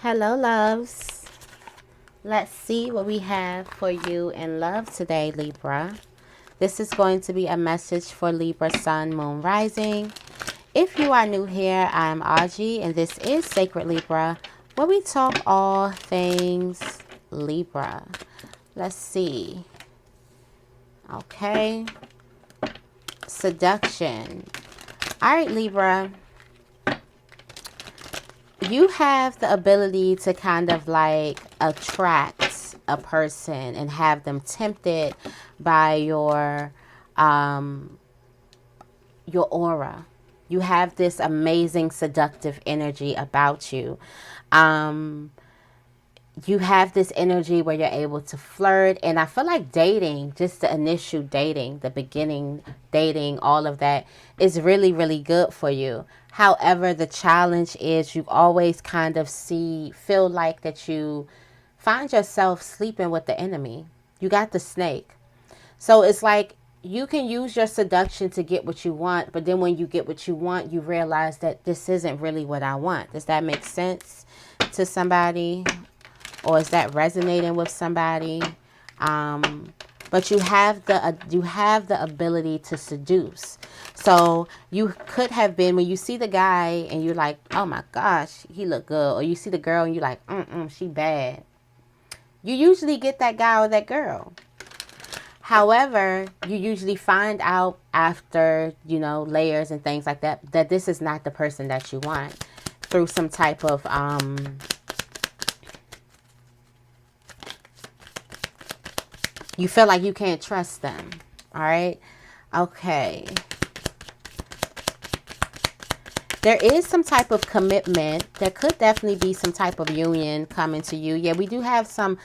Hello, loves. Let's see what we have for you in love today, Libra. This is going to be a message for Libra, Sun, Moon, Rising. If you are new here, I'm Auji, and this is Sacred Libra, where we talk all things Libra. Let's see. Okay. Seduction. All right, Libra. You have the ability to kind of like attract a person and have them tempted by your aura. You have this amazing seductive energy about you. You have this energy where you're able to flirt, and I feel like dating, just the initial dating, the beginning dating, all of that is really, really good for you. However, the challenge is you always kind of feel like that you find yourself sleeping with the enemy. You got the snake. So it's like you can use your seduction to get what you want, but then when you get what you want, you realize that this isn't really what I want. Does that make sense to somebody? Or is that resonating with somebody? But you have the ability to seduce. So you could have been, when you see the guy and you're like, oh my gosh, he look good. Or you see the girl and you're like, she bad. You usually get that guy or that girl. However, you usually find out after, layers and things like that, that this is not the person that you want through some type of, you feel like you can't trust them. All right. Okay. There is some type of commitment. There could definitely be some type of union coming to you. Yeah, we do have some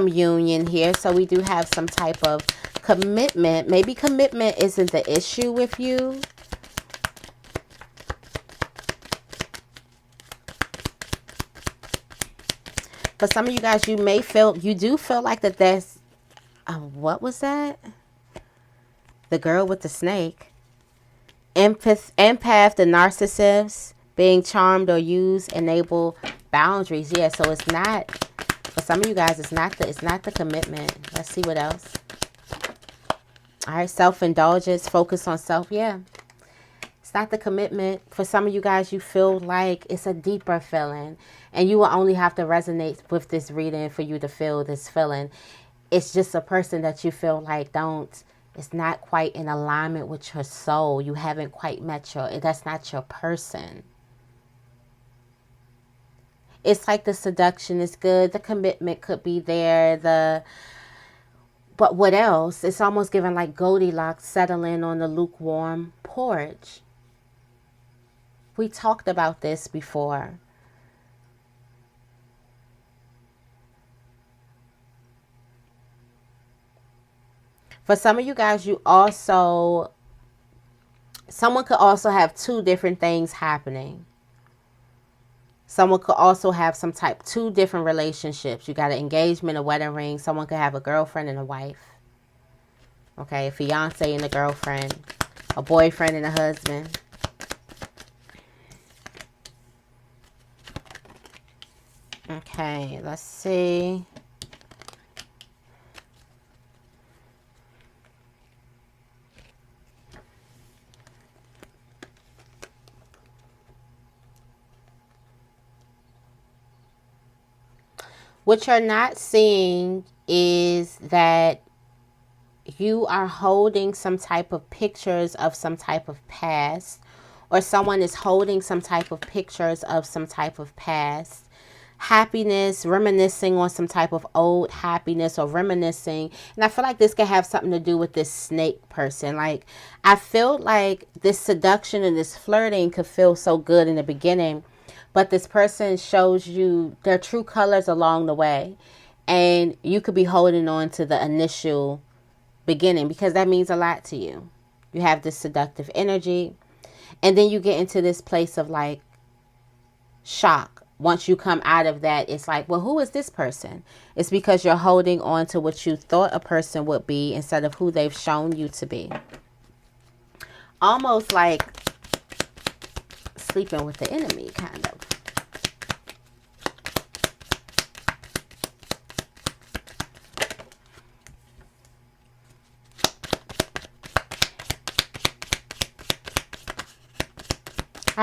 union here. So we do have some type of commitment. Maybe commitment isn't the issue with you. For some of you guys, you do feel like that there's, what was that? The girl with the snake. Empath, the narcissist, being charmed or used, enable boundaries. Yeah, so it's not, for some of you guys, it's not the commitment. Let's see what else. All right, self-indulgence, focus on self. Yeah, it's not the commitment. For some of you guys, you feel like it's a deeper feeling, and you will only have to resonate with this reading for you to feel this feeling. It's just a person that you feel like it's not quite in alignment with your soul. You haven't quite met that's not your person. It's like the seduction is good. The commitment could be there. But what else? It's almost giving like Goldilocks settling on the lukewarm porch. We talked about this before. For some of you guys, someone could also have two different things happening. Someone could also have two different relationships. You got an engagement, a wedding ring. Someone could have a girlfriend and a wife. Okay, a fiance and a girlfriend. A boyfriend and a husband. Okay, let's see. What you're not seeing is that you are holding some type of pictures of some type of past, or someone is holding some type of pictures of some type of past. Happiness, reminiscing on some type of old happiness or reminiscing. And I feel like this could have something to do with this snake person. Like, I feel like this seduction and this flirting could feel so good in the beginning, but this person shows you their true colors along the way. And you could be holding on to the initial beginning because that means a lot to you. You have this seductive energy. And then you get into this place of like shock. Once you come out of that, it's like, well, who is this person? It's because you're holding on to what you thought a person would be instead of who they've shown you to be. Almost like sleeping with the enemy, kind of.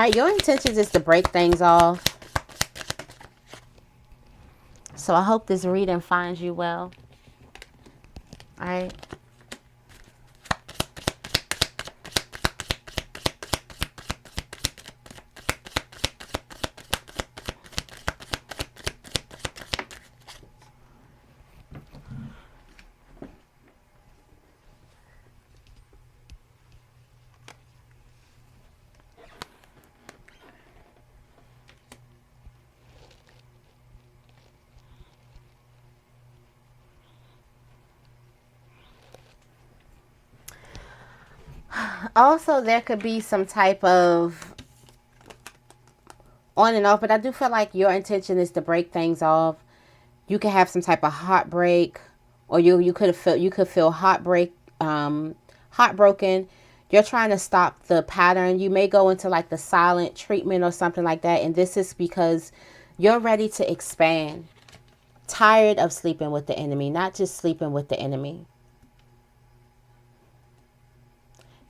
All right, your intentions is to break things off. So I hope this reading finds you well. All right. Also, there could be some type of on and off, but I do feel like your intention is to break things off. You could have some type of heartbreak, or you could feel heartbreak, heartbroken. You're trying to stop the pattern. You may go into like the silent treatment or something like that, and this is because you're ready to expand. Tired of sleeping with the enemy, not just sleeping with the enemy.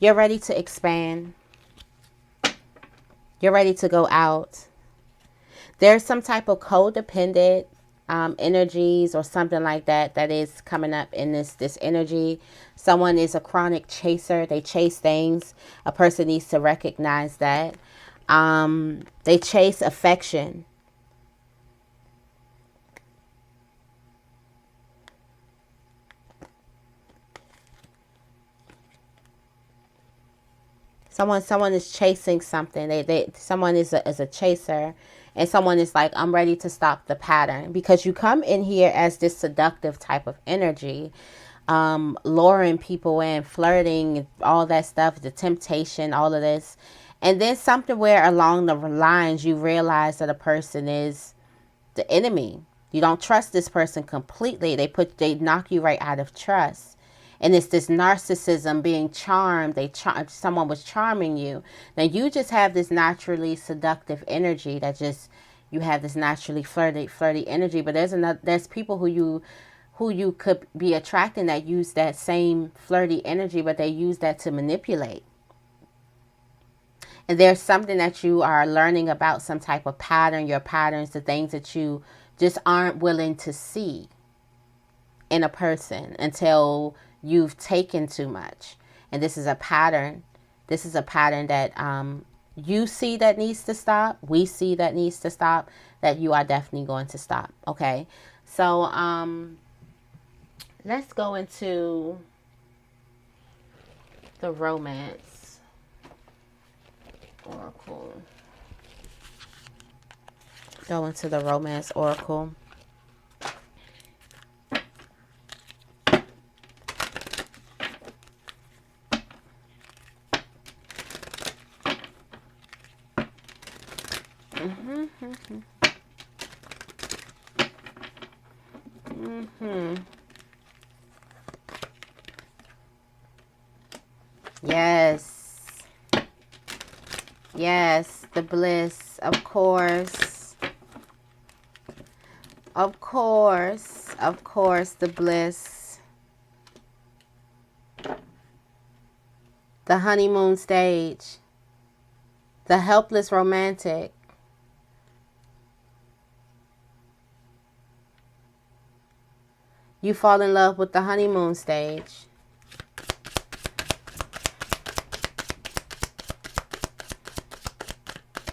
You're ready to expand. You're ready to go out. There's some type of codependent energies or something like that that is coming up in this energy. Someone is a chronic chaser. They chase things. A person needs to recognize that. They chase affection. Someone is chasing something. Someone is a chaser, and someone is like, I'm ready to stop the pattern, because you come in here as this seductive type of energy, luring people in, flirting, all that stuff, the temptation, all of this. And then something where along the lines you realize that a person is the enemy. You don't trust this person completely. They knock you right out of trust. And it's this narcissism, being charmed. Someone was charming you. Now you just have this naturally seductive energy that just, you have this naturally flirty energy. But there's people who you could be attracting that use that same flirty energy, but they use that to manipulate. And there's something that you are learning about, some type of pattern, your patterns, the things that you just aren't willing to see in a person until you've taken too much. And this is a pattern. This is a pattern that you see that needs to stop. We see that needs to stop. That you are definitely going to stop. Okay. So let's go into the romance oracle. Go into the romance oracle. Yes. Yes, the bliss, of course. Of course, the bliss. The honeymoon stage. The helpless romantic. You fall in love with the honeymoon stage.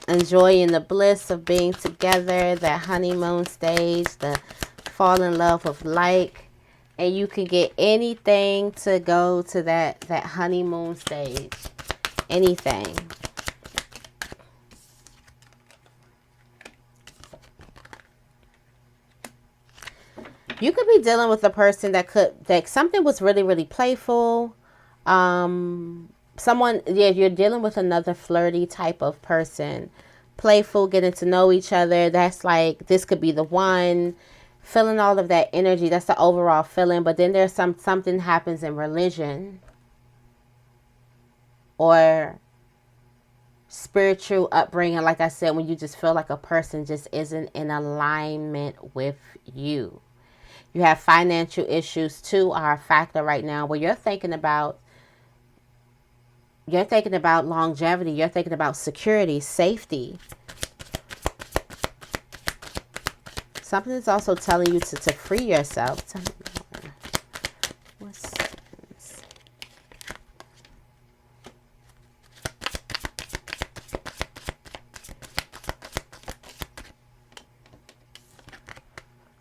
Enjoying the bliss of being together, that honeymoon stage, the fall in love with like, and you can get anything to go to that honeymoon stage. Anything. You could be dealing with a person that something was really, really playful. Someone, yeah, you're dealing with another flirty type of person. Playful, getting to know each other. That's like, this could be the one. Feeling all of that energy. That's the overall feeling. But then there's something happens in religion. Or spiritual upbringing. Like I said, when you just feel like a person just isn't in alignment with you. You have financial issues too, are a factor right now where you're thinking about You're thinking about longevity. You're thinking about security, safety. Something is also telling you to free yourself. Tell me more. What's this?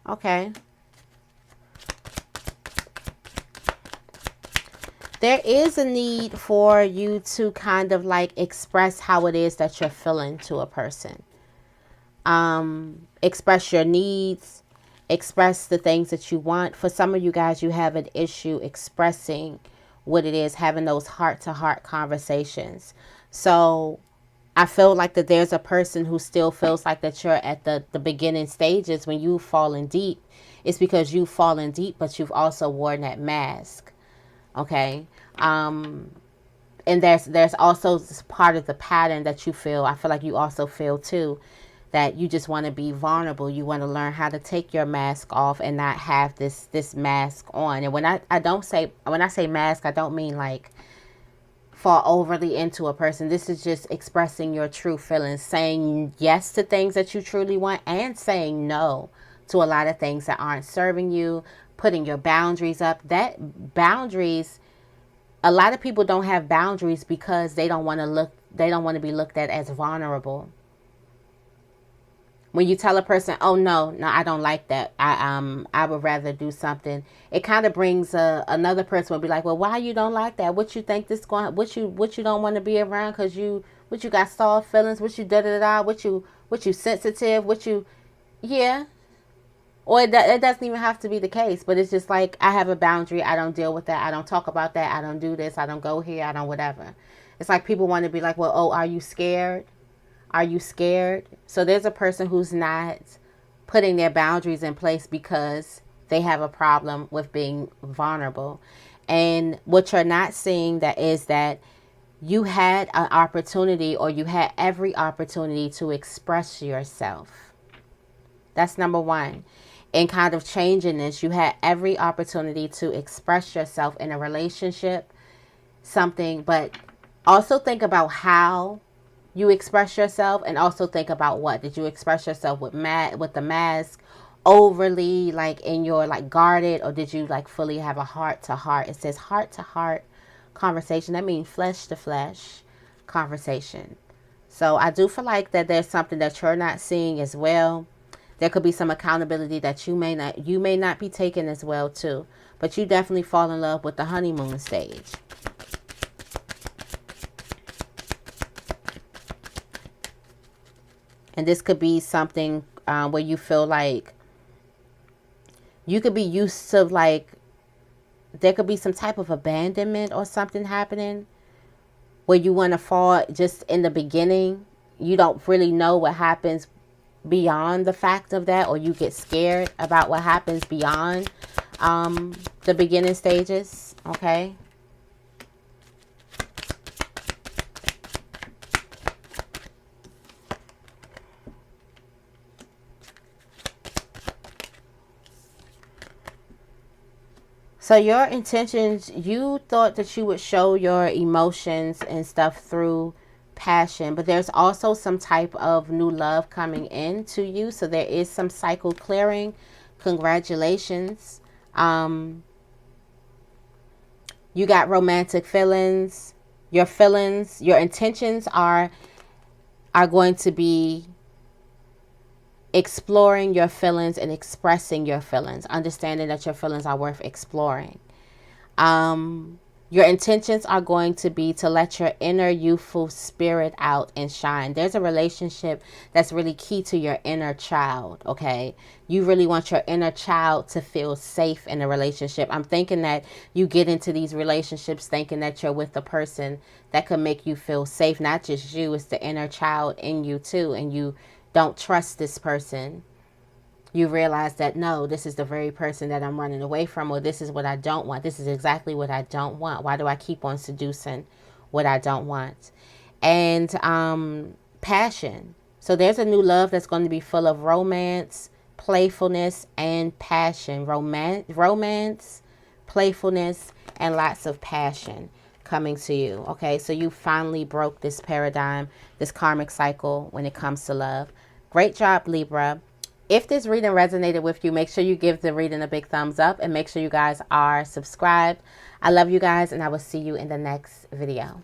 Okay. There is a need for you to kind of like express how it is that you're feeling to a person. Express your needs, express the things that you want. For some of you guys, you have an issue expressing what it is, having those heart-to-heart conversations. So I feel like that there's a person who still feels like that you're at the beginning stages when you've fallen deep. It's because you've fallen deep, but you've also worn that mask. Okay. And there's also part of the pattern that you feel. I feel like you also feel too that you just want to be vulnerable. You want to learn how to take your mask off and not have this mask on. And when I say mask, I don't mean like fall overly into a person. This is just expressing your true feelings, saying yes to things that you truly want and saying no to a lot of things that aren't serving you, putting your boundaries up. That boundaries, a lot of people don't have boundaries because they don't want to be looked at as vulnerable. When you tell a person, "Oh no, I don't like that. I would rather do something." It kind of brings another person will be like, "Well, why you don't like that? What you think this going? What you don't want to be around? Cause you got soft feelings? What you da da da? What you sensitive? What you yeah." Or it doesn't even have to be the case, but it's just like, I have a boundary. I don't deal with that. I don't talk about that. I don't do this. I don't go here. I don't whatever. It's like people want to be like, well, oh, are you scared? Are you scared? So there's a person who's not putting their boundaries in place because they have a problem with being vulnerable. And what you're not seeing that is that you had an opportunity, or you had every opportunity to express yourself. That's number one. In kind of changing this, you had every opportunity to express yourself in a relationship, something, but also think about how you express yourself, and also think about what did you express yourself with the mask, overly like in your like guarded, or did you like fully have a heart to heart? It says heart to heart conversation. That means flesh to flesh conversation. So I do feel like that there's something that you're not seeing as well. There could be some accountability that you may not be taking as well too. But you definitely fall in love with the honeymoon stage. And this could be something where you feel like you could be used to, like, there could be some type of abandonment or something happening where you want to fall just in the beginning. You don't really know what happens beyond the fact of that, or you get scared about what happens beyond the beginning stages. Okay. So your intentions, you thought that you would show your emotions and stuff through passion, but there's also some type of new love coming into you. So there is some cycle clearing. Congratulations. You got romantic feelings. Your intentions are going to be exploring your feelings and expressing your feelings, understanding that your feelings are worth exploring. Your intentions are going to be to let your inner youthful spirit out and shine. There's a relationship that's really key to your inner child, okay? You really want your inner child to feel safe in a relationship. I'm thinking that you get into these relationships thinking that you're with a person that could make you feel safe. Not just you, it's the inner child in you too, and you don't trust this person. You realize that, no, this is the very person that I'm running away from, or this is what I don't want. This is exactly what I don't want. Why do I keep on seducing what I don't want? And passion. So there's a new love that's going to be full of romance, playfulness, and passion. Romance, playfulness, and lots of passion. coming to you. Okay, so you finally broke this paradigm, this karmic cycle when it comes to love. Great job, Libra. If this reading resonated with you, make sure you give the reading a big thumbs up and make sure you guys are subscribed. I love you guys, and I will see you in the next video.